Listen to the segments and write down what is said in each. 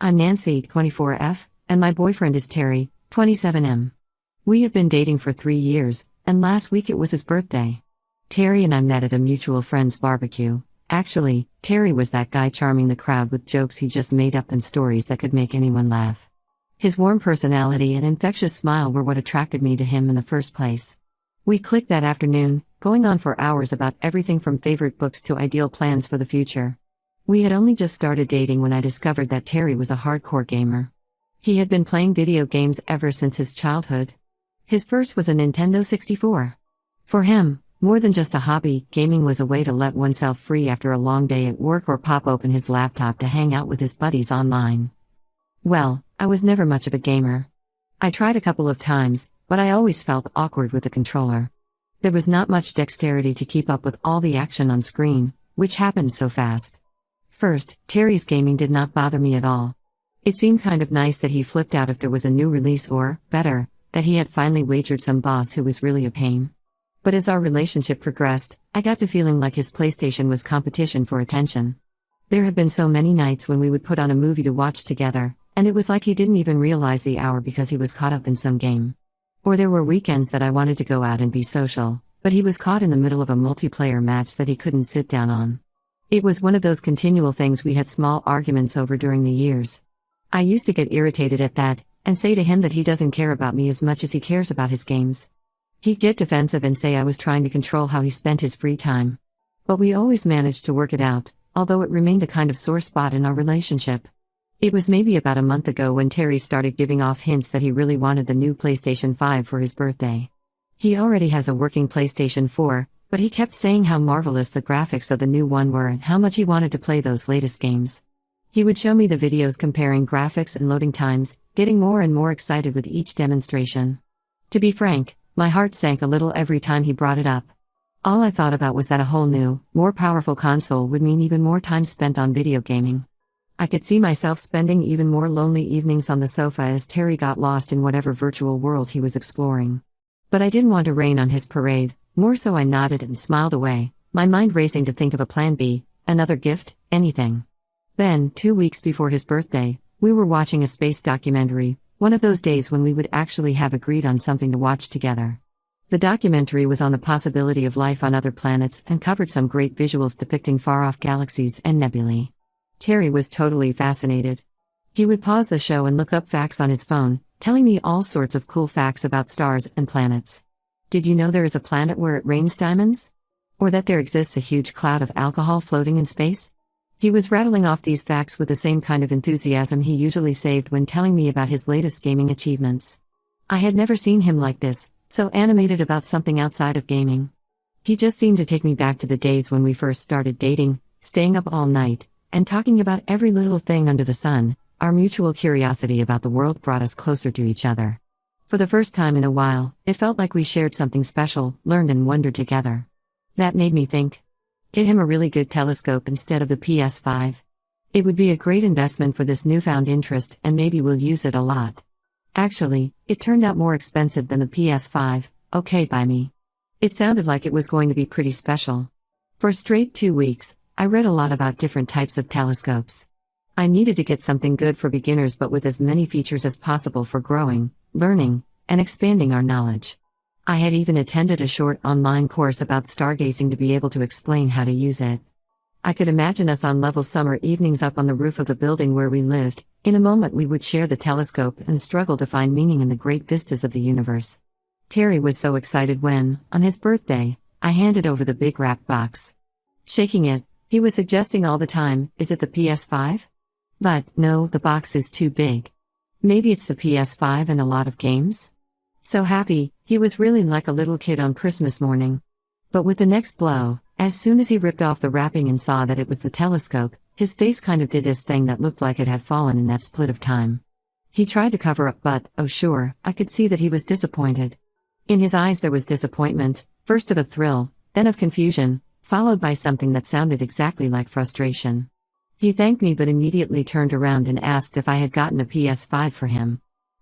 I'm Nancy, 24F, and my boyfriend is Terry, 27M. We have been dating for 3 years, and last week it was his birthday. Terry and I met at a mutual friend's barbecue. Actually, Terry was that guy charming the crowd with jokes he just made up and stories that could make anyone laugh. His warm personality and infectious smile were what attracted me to him in the first place. We clicked that afternoon, going on for hours about everything from favorite books to ideal plans for the future. We had only just started dating when I discovered that Terry was a hardcore gamer. He had been playing video games ever since his childhood. His first was a Nintendo 64. For him, more than just a hobby, gaming was a way to let oneself free after a long day at work or pop open his laptop to hang out with his buddies online. Well, I was never much of a gamer. I tried a couple of times, but I always felt awkward with the controller. There was not much dexterity to keep up with all the action on screen, which happened so fast. First, Terry's gaming did not bother me at all. It seemed kind of nice that he flipped out if there was a new release or, better, that he had finally wagered some boss who was really a pain. But as our relationship progressed, I got to feeling like his PlayStation was competition for attention. There have been so many nights when we would put on a movie to watch together, and it was like he didn't even realize the hour because he was caught up in some game. Or there were weekends that I wanted to go out and be social, but he was caught in the middle of a multiplayer match that he couldn't sit down on. It was one of those continual things we had small arguments over during the years. I used to get irritated at that, and say to him that he doesn't care about me as much as he cares about his games. He'd get defensive and say I was trying to control how he spent his free time. But we always managed to work it out, although it remained a kind of sore spot in our relationship. It was maybe about a month ago when Terry started giving off hints that he really wanted the new PlayStation 5 for his birthday. He already has a working PlayStation 4, but he kept saying how marvelous the graphics of the new one were and how much he wanted to play those latest games. He would show me the videos comparing graphics and loading times, getting more and more excited with each demonstration. To be frank, my heart sank a little every time he brought it up. All I thought about was that a whole new, more powerful console would mean even more time spent on video gaming. I could see myself spending even more lonely evenings on the sofa as Terry got lost in whatever virtual world he was exploring. But I didn't want to rain on his parade, more so I nodded and smiled away, my mind racing to think of a plan B, another gift, anything. Then, 2 weeks before his birthday, we were watching a space documentary, one of those days when we would actually have agreed on something to watch together. The documentary was on the possibility of life on other planets and covered some great visuals depicting far-off galaxies and nebulae. Terry was totally fascinated. He would pause the show and look up facts on his phone, telling me all sorts of cool facts about stars and planets. Did you know there is a planet where it rains diamonds? Or that there exists a huge cloud of alcohol floating in space? He was rattling off these facts with the same kind of enthusiasm he usually saved when telling me about his latest gaming achievements. I had never seen him like this, so animated about something outside of gaming. He just seemed to take me back to the days when we first started dating, staying up all night, and talking about every little thing under the sun. Our mutual curiosity about the world brought us closer to each other. For the first time in a while, it felt like we shared something special, learned and wondered together. That made me think. Get him a really good telescope instead of the PS5. It would be a great investment for this newfound interest and maybe we'll use it a lot. Actually, it turned out more expensive than the PS5, okay by me. It sounded like it was going to be pretty special. For a straight 2 weeks, I read a lot about different types of telescopes. I needed to get something good for beginners but with as many features as possible for growing, learning, and expanding our knowledge. I had even attended a short online course about stargazing to be able to explain how to use it. I could imagine us on level summer evenings up on the roof of the building where we lived. In a moment we would share the telescope and struggle to find meaning in the great vistas of the universe. Terry was so excited when, on his birthday, I handed over the big wrapped box. Shaking it, he was suggesting all the time, "Is it the PS5? But, no, the box is too big. Maybe it's the PS5 and a lot of games?" So happy, he was really like a little kid on Christmas morning. But with the next blow, as soon as he ripped off the wrapping and saw that it was the telescope, his face kind of did this thing that looked like it had fallen in that split of time. He tried to cover up but, oh sure, I could see that he was disappointed. In his eyes there was disappointment, first of a thrill, then of confusion, followed by something that sounded exactly like frustration. He thanked me but immediately turned around and asked if I had gotten a PS5 for him.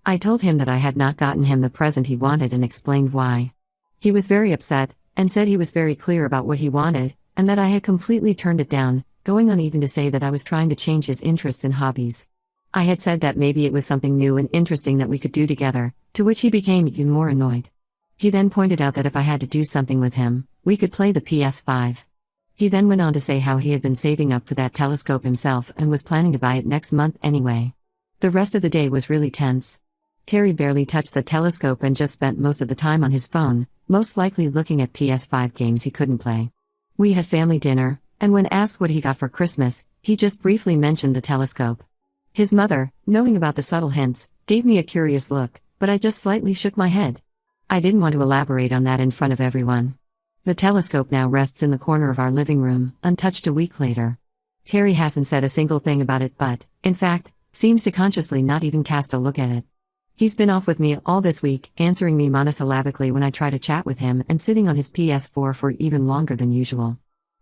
I told him that I had not gotten him the present he wanted and explained why. He was very upset, and said he was very clear about what he wanted, and that I had completely turned it down, going on even to say that I was trying to change his interests and hobbies. I had said that maybe it was something new and interesting that we could do together, to which he became even more annoyed. He then pointed out that if I had to do something with him, we could play the PS5. He then went on to say how he had been saving up for that telescope himself and was planning to buy it next month anyway. The rest of the day was really tense. Terry barely touched the telescope and just spent most of the time on his phone, most likely looking at PS5 games he couldn't play. We had family dinner, and when asked what he got for Christmas, he just briefly mentioned the telescope. His mother, knowing about the subtle hints, gave me a curious look, but I just slightly shook my head. I didn't want to elaborate on that in front of everyone. The telescope now rests in the corner of our living room, untouched a week later. Terry hasn't said a single thing about it but, in fact, seems to consciously not even cast a look at it. He's been off with me all this week, answering me monosyllabically when I try to chat with him and sitting on his PS4 for even longer than usual.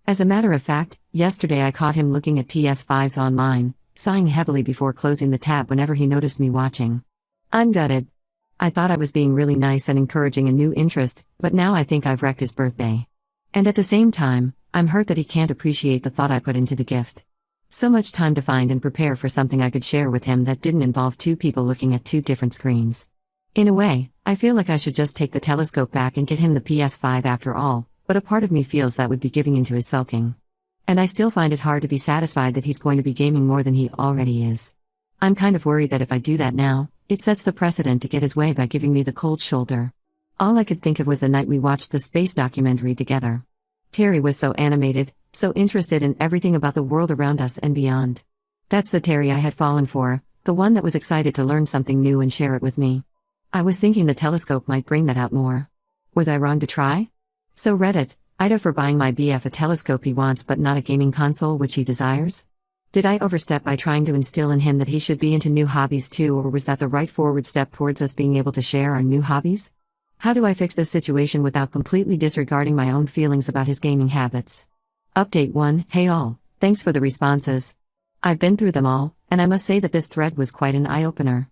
As a matter of fact, yesterday I caught him looking at PS5s online, sighing heavily before closing the tab whenever he noticed me watching. I'm gutted. I thought I was being really nice and encouraging a new interest, but now I think I've wrecked his birthday. And at the same time, I'm hurt that he can't appreciate the thought I put into the gift. So much time to find and prepare for something I could share with him that didn't involve two people looking at two different screens. In a way, I feel like I should just take the telescope back and get him the PS5 after all, but a part of me feels that would be giving into his sulking. And I still find it hard to be satisfied that he's going to be gaming more than he already is. I'm kind of worried that if I do that now, it sets the precedent to get his way by giving me the cold shoulder. All I could think of was the night we watched the space documentary together. Terry was so animated, so interested in everything about the world around us and beyond. That's the Terry I had fallen for, the one that was excited to learn something new and share it with me. I was thinking the telescope might bring that out more. Was I wrong to try? So Reddit, Ida for buying my BF a telescope he wants but not a gaming console which he desires? Did I overstep by trying to instill in him that he should be into new hobbies too, or was that the right forward step towards us being able to share our new hobbies? How do I fix this situation without completely disregarding my own feelings about his gaming habits? Update 1. Hey all, thanks for the responses. I've been through them all, and I must say that this thread was quite an eye-opener.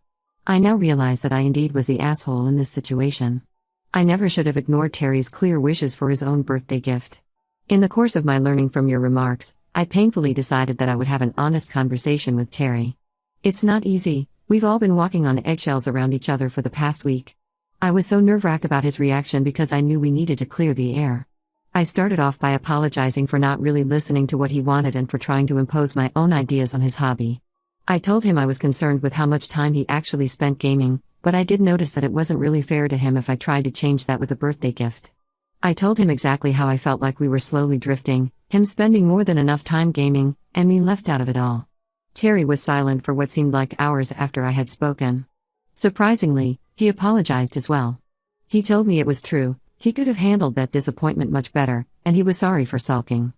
I now realize that I indeed was the asshole in this situation. I never should have ignored Terry's clear wishes for his own birthday gift. In the course of my learning from your remarks, I painfully decided that I would have an honest conversation with Terry. It's not easy, we've all been walking on eggshells around each other for the past week. I was so nerve-wracked about his reaction because I knew we needed to clear the air. I started off by apologizing for not really listening to what he wanted and for trying to impose my own ideas on his hobby. I told him I was concerned with how much time he actually spent gaming, but I did notice that it wasn't really fair to him if I tried to change that with a birthday gift. I told him exactly how I felt like we were slowly drifting, him spending more than enough time gaming, and me left out of it all. Terry was silent for what seemed like hours after I had spoken. Surprisingly, he apologized as well. He told me it was true, he could have handled that disappointment much better, and he was sorry for sulking.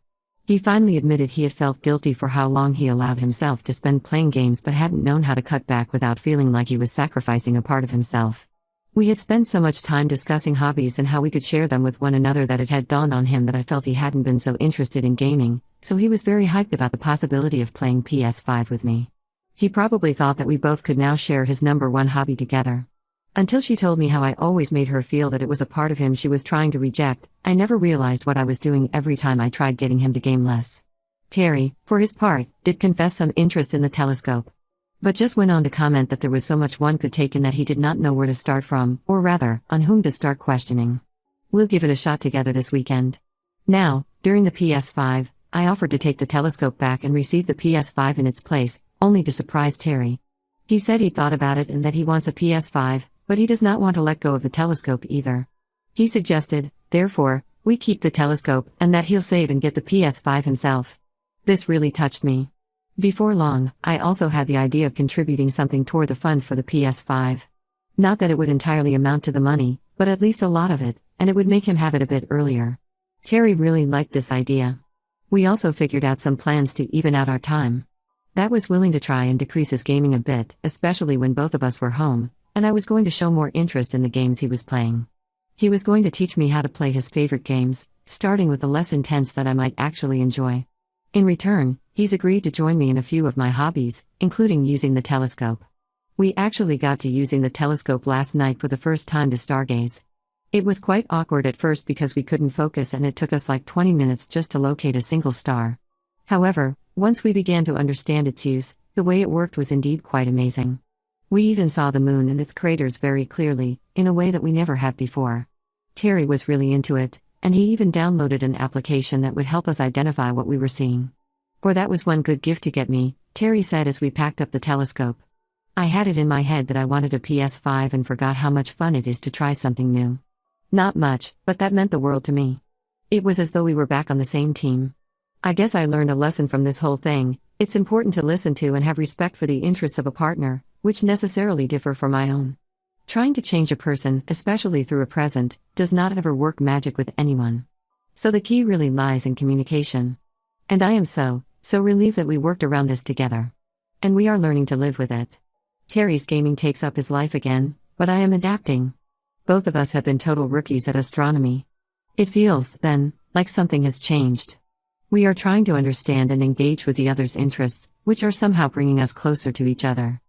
He finally admitted he had felt guilty for how long he allowed himself to spend playing games but hadn't known how to cut back without feeling like he was sacrificing a part of himself. We had spent so much time discussing hobbies and how we could share them with one another that it had dawned on him that I felt he hadn't been so interested in gaming, so he was very hyped about the possibility of playing PS5 with me. He probably thought that we both could now share his number one hobby together. Until she told me how I always made her feel that it was a part of him she was trying to reject, I never realized what I was doing every time I tried getting him to game less. Terry, for his part, did confess some interest in the telescope, but just went on to comment that there was so much one could take in that he did not know where to start from, or rather, on whom to start questioning. We'll give it a shot together this weekend. Now, during the PS5, I offered to take the telescope back and receive the PS5 in its place, only to surprise Terry. He said he'd thought about it and that he wants a PS5, but he does not want to let go of the telescope either. He suggested, therefore, we keep the telescope and that he'll save and get the PS5 himself. This really touched me. Before long, I also had the idea of contributing something toward the fund for the PS5. Not that it would entirely amount to the money, but at least a lot of it, and it would make him have it a bit earlier. Terry really liked this idea. We also figured out some plans to even out our time. That was willing to try and decrease his gaming a bit, especially when both of us were home, and I was going to show more interest in the games he was playing. He was going to teach me how to play his favorite games, starting with the less intense that I might actually enjoy. In return, he's agreed to join me in a few of my hobbies, including using the telescope. We actually got to using the telescope last night for the first time to stargaze. It was quite awkward at first because we couldn't focus and it took us like 20 minutes just to locate a single star. However, once we began to understand its use, The way it worked was indeed quite amazing. We even saw the moon and its craters very clearly, in a way that we never had before. Terry was really into it, and he even downloaded an application that would help us identify what we were seeing. "Or that was one good gift to get me," Terry said as we packed up the telescope. I had it in my head that I wanted a PS5 and forgot how much fun it is to try something new. Not much, but that meant the world to me. It was as though we were back on the same team. I guess I learned a lesson from this whole thing. It's important to listen to and have respect for the interests of a partner, which necessarily differ from my own. Trying to change a person, especially through a present, does not ever work magic with anyone. So the key really lies in communication. And I am so relieved that we worked around this together. And we are learning to live with it. Terry's gaming takes up his life again, but I am adapting. Both of us have been total rookies at astronomy. It feels, then, like something has changed. We are trying to understand and engage with the other's interests, which are somehow bringing us closer to each other.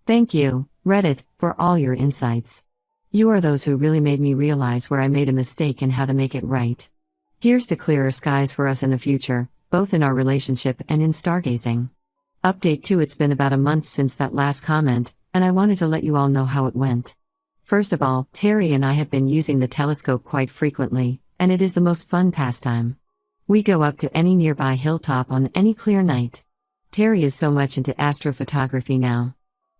Thank you, Reddit, for all your insights. You are those who really made me realize where I made a mistake and how to make it right. Here's to clearer skies for us in the future, both in our relationship and in stargazing. Update 2. It's been about a month since that last comment, and I wanted to let you all know how it went. First of all, Terry and I have been using the telescope quite frequently, and it is the most fun pastime. We go up to any nearby hilltop on any clear night. Terry is so much into astrophotography now.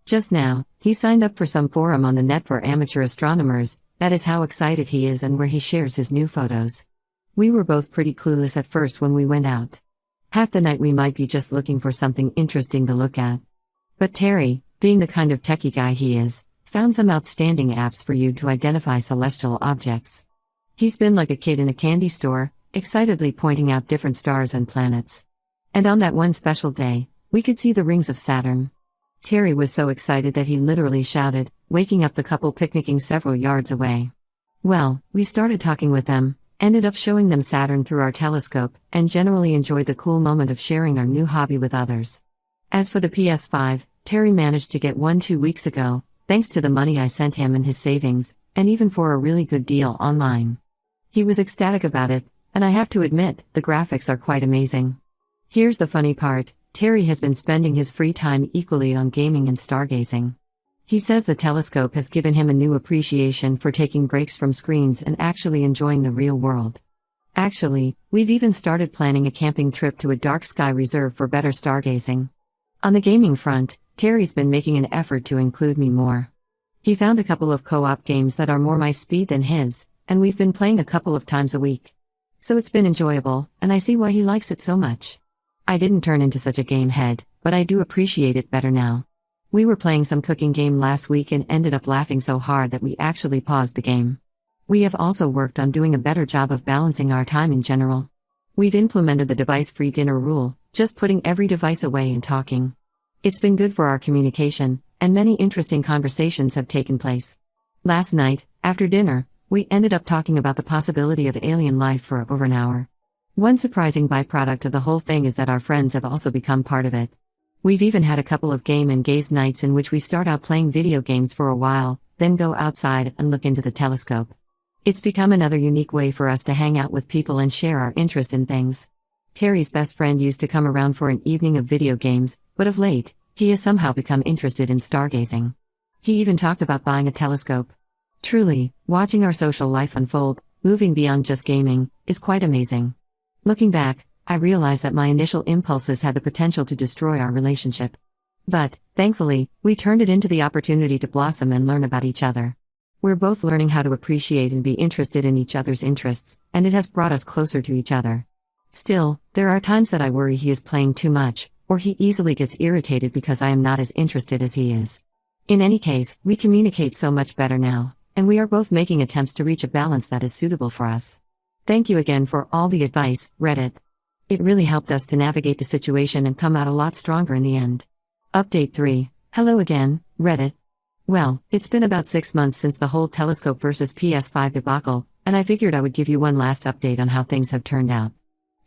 Just now, he signed up for some forum on the net for amateur astronomers. That is how excited he is and where he shares his new photos. We were both pretty clueless at first when we went out. Half the night we might be just looking for something interesting to look at. But Terry, being the kind of techie guy he is, found some outstanding apps for you to identify celestial objects. He's been like a kid in a candy store, excitedly pointing out different stars and planets. And on that one special day, we could see the rings of Saturn. Terry was so excited that he literally shouted, waking up the couple picnicking several yards away. Well, we started talking with them, ended up showing them Saturn through our telescope, and generally enjoyed the cool moment of sharing our new hobby with others. As for the PS5, Terry managed to get one 2 weeks ago, thanks to the money I sent him and his savings, and even for a really good deal online. He was ecstatic about it, and I have to admit, the graphics are quite amazing. Here's the funny part, Terry has been spending his free time equally on gaming and stargazing. He says the telescope has given him a new appreciation for taking breaks from screens and actually enjoying the real world. Actually, we've even started planning a camping trip to a dark sky reserve for better stargazing. On the gaming front, Terry's been making an effort to include me more. He found a couple of co-op games that are more my speed than his, and we've been playing a couple of times a week. So it's been enjoyable, and I see why he likes it so much. I didn't turn into such a game head, but I do appreciate it better now. We were playing some cooking game last week and ended up laughing so hard that we actually paused the game. We have also worked on doing a better job of balancing our time in general. We've implemented the device-free dinner rule, just putting every device away and talking. It's been good for our communication, and many interesting conversations have taken place. Last night, after dinner, we ended up talking about the possibility of alien life for over an hour. One surprising byproduct of the whole thing is that our friends have also become part of it. We've even had a couple of game and gaze nights in which we start out playing video games for a while, then go outside and look into the telescope. It's become another unique way for us to hang out with people and share our interest in things. Terry's best friend used to come around for an evening of video games, but of late, he has somehow become interested in stargazing. He even talked about buying a telescope. Truly, watching our social life unfold, moving beyond just gaming, is quite amazing. Looking back, I realized that my initial impulses had the potential to destroy our relationship. But, thankfully, we turned it into the opportunity to blossom and learn about each other. We're both learning how to appreciate and be interested in each other's interests, and it has brought us closer to each other. Still, there are times that I worry he is playing too much, or he easily gets irritated because I am not as interested as he is. In any case, we communicate so much better now, and we are both making attempts to reach a balance that is suitable for us. Thank you again for all the advice, Reddit. It really helped us to navigate the situation and come out a lot stronger in the end. Update 3. Hello again, Reddit. Well, it's been about 6 months since the whole telescope versus PS5 debacle, and I figured I would give you one last update on how things have turned out.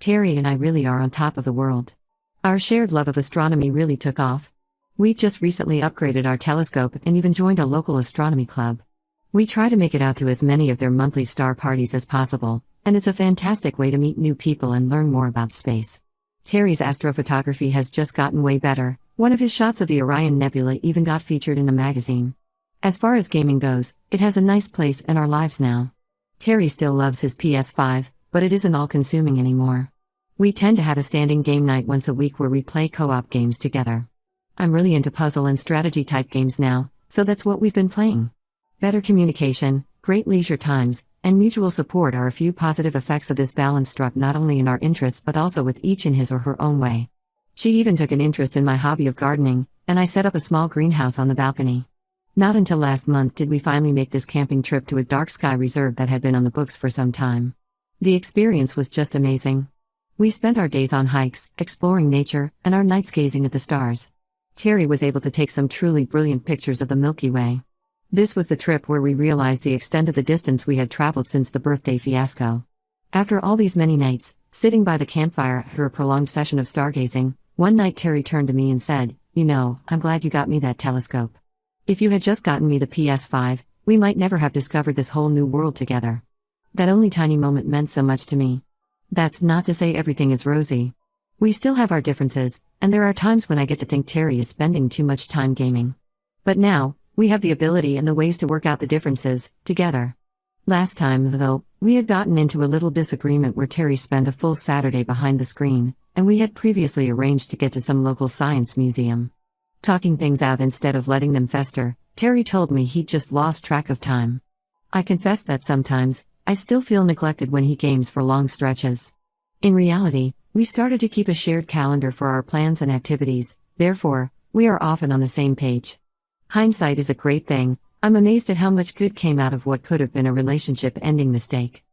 Terry and I really are on top of the world. Our shared love of astronomy really took off. We've just recently upgraded our telescope and even joined a local astronomy club. We try to make it out to as many of their monthly star parties as possible, and it's a fantastic way to meet new people and learn more about space. Terry's astrophotography has just gotten way better, One of his shots of the Orion Nebula even got featured in a magazine. As far as gaming goes, it has a nice place in our lives now. Terry still loves his PS5, but it isn't all-consuming anymore. We tend to have a standing game night once a week where we play co-op games together. I'm really into puzzle and strategy type games now, so that's what we've been playing. Better communication, great leisure times, and mutual support are a few positive effects of this balance struck not only in our interests but also with each in his or her own way. She even took an interest in my hobby of gardening, and I set up a small greenhouse on the balcony. Not until last month did we finally make this camping trip to a dark sky reserve that had been on the books for some time. The experience was just amazing. We spent our days on hikes, exploring nature, and our nights gazing at the stars. Terry was able to take some truly brilliant pictures of the Milky Way. This was the trip where we realized the extent of the distance we had traveled since the birthday fiasco. After all these many nights, sitting by the campfire after a prolonged session of stargazing, one night Terry turned to me and said, "You know, I'm glad you got me that telescope. If you had just gotten me the PS5, we might never have discovered this whole new world together." That only tiny moment meant so much to me. That's not to say everything is rosy. We still have our differences, and there are times when I get to think Terry is spending too much time gaming. But now, we have the ability and the ways to work out the differences, together. Last time, though, we had gotten into a little disagreement where Terry spent a full Saturday behind the screen, and we had previously arranged to get to some local science museum. Talking things out instead of letting them fester, Terry told me he'd just lost track of time. I confess that sometimes, I still feel neglected when he games for long stretches. In reality, we started to keep a shared calendar for our plans and activities, therefore, we are often on the same page. Hindsight is a great thing. I'm amazed at how much good came out of what could have been a relationship-ending mistake.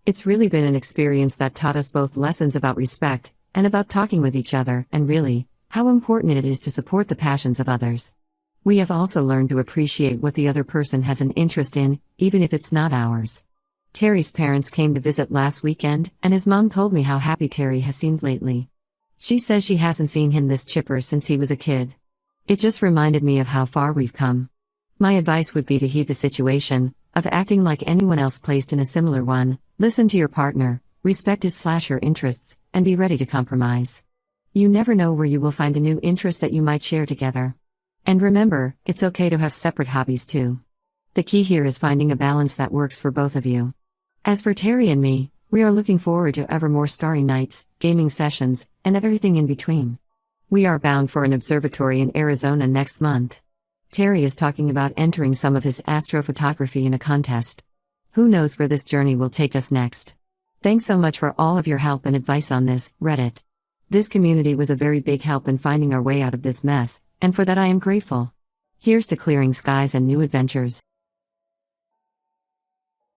It's really been an experience that taught us both lessons about respect, and about talking with each other, and really, how important it is to support the passions of others. We have also learned to appreciate what the other person has an interest in, even if it's not ours. Terry's parents came to visit last weekend, and his mom told me how happy Terry has seemed lately. She says she hasn't seen him this chipper since he was a kid. It just reminded me of how far we've come. My advice would be to heed the situation, of acting like anyone else placed in a similar one, listen to your partner, respect his/her interests, and be ready to compromise. You never know where you will find a new interest that you might share together. And remember, it's okay to have separate hobbies too. The key here is finding a balance that works for both of you. As for Terry and me, we are looking forward to ever more starry nights, gaming sessions, and everything in between. We are bound for an observatory in Arizona next month. Terry is talking about entering some of his astrophotography in a contest. Who knows where this journey will take us next? Thanks so much for all of your help and advice on this, Reddit. This community was a very big help in finding our way out of this mess, and for that I am grateful. Here's to clearing skies and new adventures.